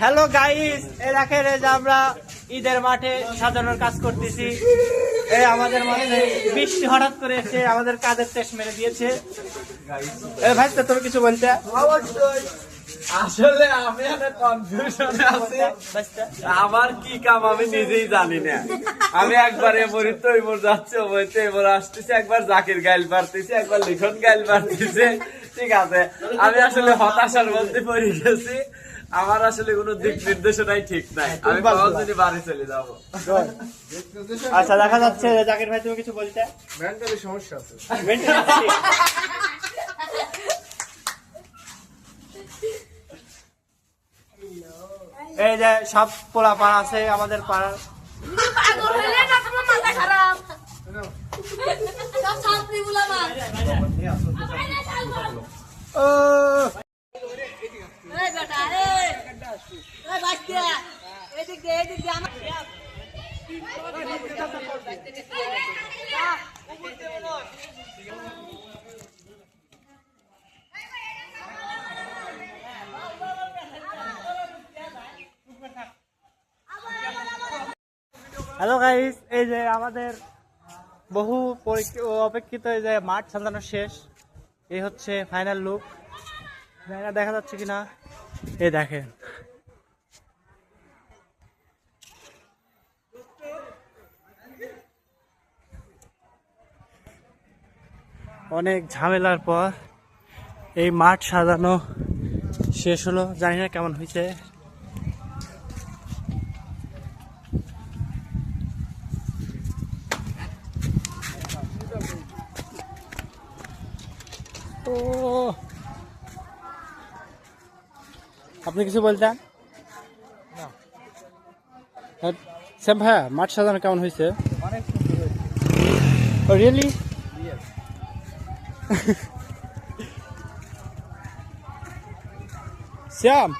Hello guys, এই দেখেন এই যে আমরা ঈদের মাঠে সাজানোর কাজ করতেছি। এই আমাদের মাঠে বৃষ্টি হঠাৎ করে এসে আমাদের কাজের শেষ মেরে দিয়েছে। এই ভাই তো তুমি কিছু বলতে? আসলে আমি কনফিউশনে আছি, আমার কি কাম আমি নিজেই জানি না। আমি একবার এমরিত এমর যাচ্ছে, ওইতে এমর আসতেছে, একবার জাকির গাইল পারতেছি, একবার লিখন গাইল পারতেছে। ঠিক আছে, আমি আসলে হতাশার মধ্যে পড়ে গেছি। আমার আসলে কোনো দিক নির্দেশনাই ঠিক নাই, আমি কখন যদি বাড়ি চলে যাবো। আচ্ছা, দেখা যাচ্ছে জাকির ভাই তুমি কিছু বলতে? মেন্টালি সমস্যা আছে। এই যে সব পোলা পাড়া আছে আমাদের পাড়ার। হ্যালো গাইস, এই যে আমাদের বহু অপেক্ষিত এই যে মাঠ সাজানো শেষ। এই হচ্ছে ফাইনাল লুক। দেখা যাচ্ছে কিনা এই দেখেন। অনেক ঝামেলার পর এই মাঠ সাজানো শেষ হলো। জানি না কেমন হয়েছে। তো আপনি কিছু বলতেন? স্যাম ভাইয়া, মাঠ সাজানো কেমন হয়েছে? অনেক সুন্দর হয়েছে। রিয়েলি? শ্যাম